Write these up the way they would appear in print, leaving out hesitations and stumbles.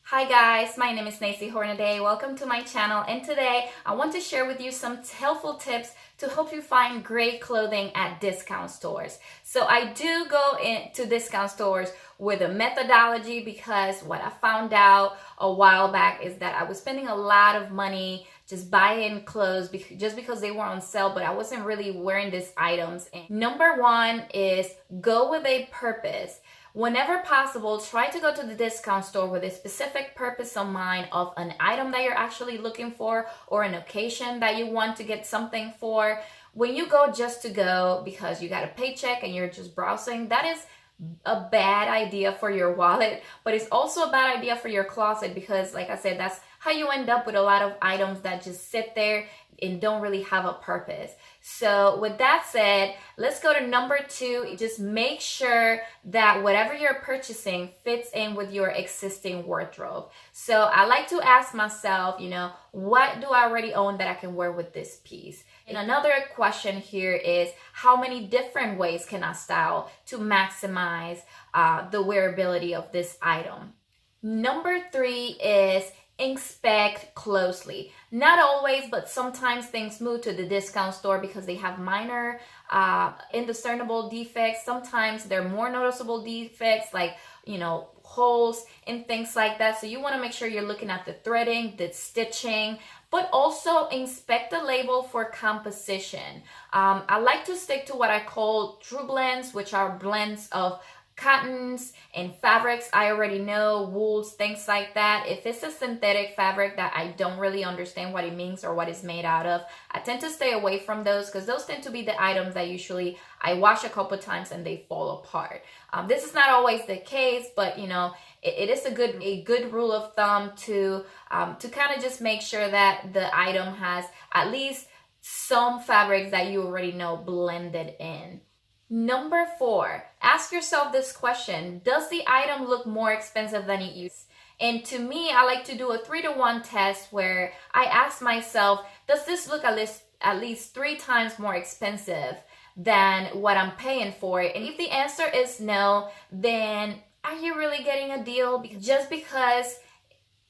Hi guys, my name is Nancy Hornaday. Welcome to my channel, and today I want to share with you some helpful tips to help you find great clothing at discount stores. So I do go into discount stores with a methodology because what I found out a while back is that I was spending a lot of money just buying clothes just because they were on sale, but I wasn't really wearing these items. And number one is go with a purpose. Whenever possible, try to go to the discount store with a specific purpose in mind of an item that you're actually looking for or an occasion that you want to get something for. When you go just to go because you got a paycheck and you're just browsing, that is a bad idea for your wallet, but it's also a bad idea for your closet because, like I said, that's how you end up with a lot of items that just sit there and don't really have a purpose. So with that said, let's go to number two. Just make sure that whatever you're purchasing fits in with your existing wardrobe. So I like to ask myself, what do I already own that I can wear with this piece? And another question here is, how many different ways can I style to maximize the wearability of this item? Number three is inspect closely. Not always, but sometimes things move to the discount store because they have minor indiscernible defects. Sometimes they're more noticeable defects like, holes and things like that. So you want to make sure you're looking at the threading, the stitching, but also inspect the label for composition. I like to stick to what I call true blends, which are blends of cottons and fabrics I already know, wools, things like that. If it's a synthetic fabric that I don't really understand what it means or what it's made out of, I tend to stay away from those because those tend to be the items that usually I wash a couple times and they fall apart. This is not always the case, but it is a good rule of thumb to kind of just make sure that the item has at least some fabrics that you already know blended in. Number four, ask yourself this question: does the item look more expensive than it used? And to me, I like to do a 3-to-1 test where I ask myself, does this look at least 3 times more expensive than what I'm paying for it? And if the answer is no, then are you really getting a deal? Just because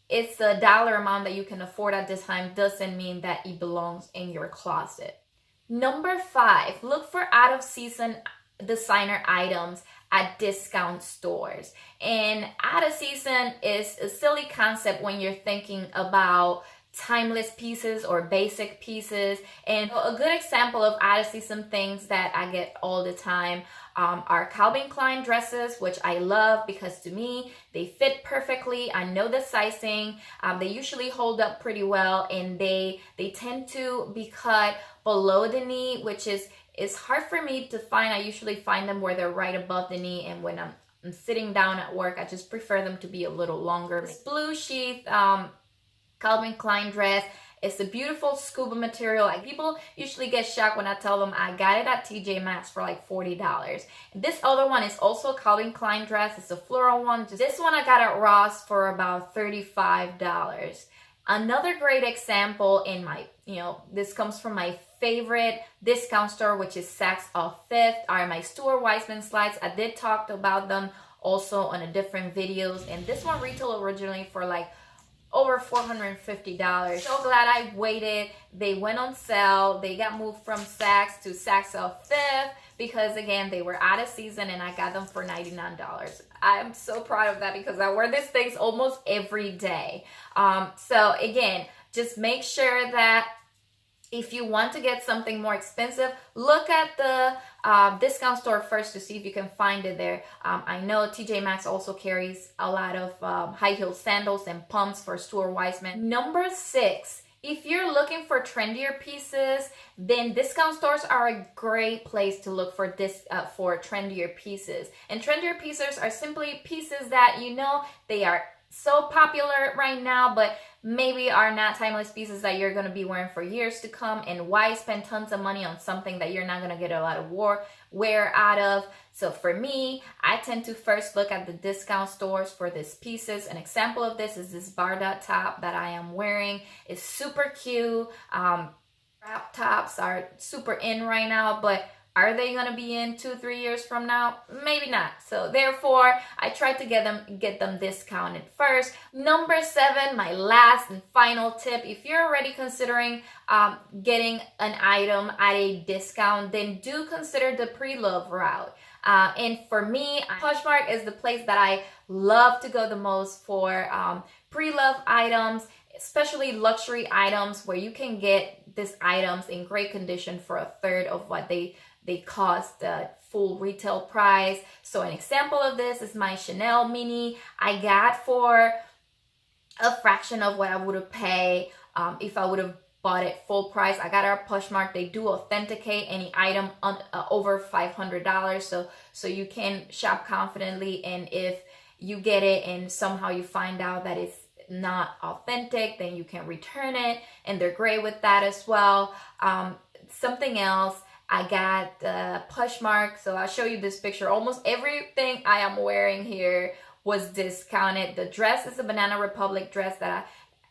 it's a dollar amount that you can afford at this time doesn't mean that it belongs in your closet. Number five, look for out of season designer items at discount stores. And out of season is a silly concept when you're thinking about timeless pieces or basic pieces. And a good example of out of season things that I get all the time are Calvin Klein dresses, which I love because to me they fit perfectly. I know the sizing. They usually hold up pretty well, and they tend to be cut below the knee, which is hard for me to find. I usually find them where they're right above the knee, and when I'm sitting down at work, I just prefer them to be a little longer. This blue sheath Calvin Klein dress. It's a beautiful scuba material. Like, people usually get shocked when I tell them I got it at TJ Maxx for like $40. This other one is also a Calvin Klein dress. It's a floral one. This one I got at Ross for about $35. Another great example in my, this comes from my favorite discount store, which is Saks Off Fifth, are my Stuart Weitzman slides. I did talk about them also on a different videos, and this one retailed originally for like over $450. So glad I waited. They went on sale. They got moved from Saks to Saks Off Fifth because, again, they were out of season, and I got them for $99. I'm so proud of that because I wear these things almost every day. So again, just make sure that if you want to get something more expensive, look at the discount store first to see if you can find it there. I know TJ Maxx also carries a lot of high heel sandals and pumps for Stuart Weitzman. Number six, if you're looking for trendier pieces, then discount stores are a great place to look for for trendier pieces. And trendier pieces are simply pieces that they are so popular right now, but maybe are not timeless pieces that you're going to be wearing for years to come. And why spend tons of money on something that you're not going to get a lot of wear out of? So for me, I tend to first look at the discount stores for these pieces. An example of this is this Bardot top that I am wearing. It's super cute. Wrap tops are super in right now, but Are they gonna be in 2-3 years from now? Maybe not. So therefore, I tried to get them discounted first. Number 7, my last and final tip: if you're already considering getting an item at a discount, then do consider the pre-love route. And for me, Poshmark is the place that I love to go the most for pre-love items, especially luxury items where you can get these items in great condition for a third of what they cost the full retail price. So an example of this is my Chanel mini. I got for a fraction of what I would have paid if I would have bought it full price. I got it at Poshmark. They do authenticate any item over $500, so you can shop confidently. And if you get it and somehow you find out that it's not authentic, then you can return it, and they're great with that as well. Something else, I got the Poshmark, so I'll show you this picture. Almost everything I am wearing here was discounted. The dress is a Banana Republic dress that I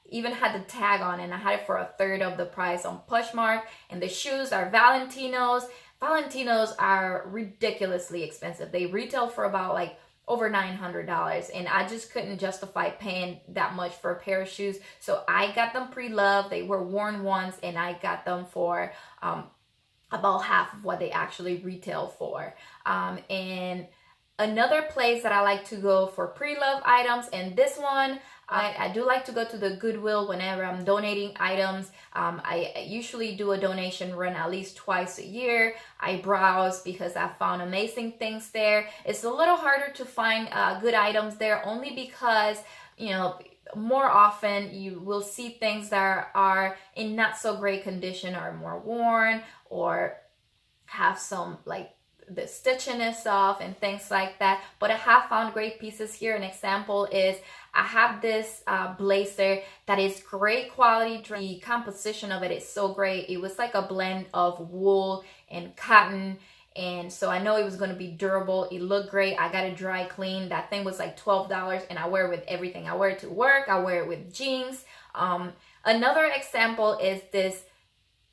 even had the tag on, and I had it for a third of the price on Poshmark. And the shoes are Valentinos. Valentinos are ridiculously expensive. They retail for about like over $900, and I just couldn't justify paying that much for a pair of shoes. So I got them pre-loved. They were worn once, and I got them for about half of what they actually retail for. And another place that I like to go for pre-loved items, and this one, I do like to go to the Goodwill whenever I'm donating items. I usually do a donation run at least twice a year. I browse because I found amazing things there. It's a little harder to find good items there, only because, you know, more often you will see things that are in not so great condition, or more worn, or have some like the stitchiness off and things like that. But I have found great pieces here. An example is I have this blazer that is great quality. The composition of it is so great. It was like a blend of wool and cotton, and so I know it was going to be durable. It looked great. I got it dry clean. That thing was like $12, and I wear it with everything. I wear it to work. I wear it with jeans. Another example is this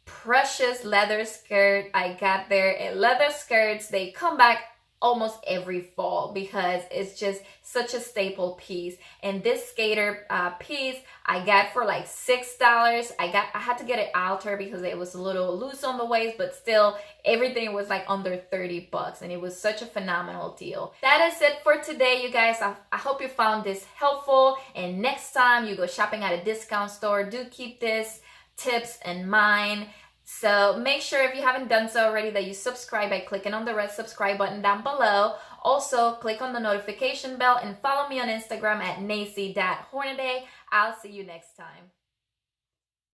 precious leather skirt I got there. And leather skirts, they come back almost every fall because it's just such a staple piece. And this skater piece I got for like $6. I had to get it altered because it was a little loose on the waist, but still everything was like under $30, and it was such a phenomenal deal. That is it for today, you guys. I hope you found this helpful, and next time you go shopping at a discount store, do keep this tips in mind. So make sure, if you haven't done so already, that you subscribe by clicking on the red subscribe button down below. Also, click on the notification bell and follow me on Instagram at nacy.hornaday. I'll see you next time.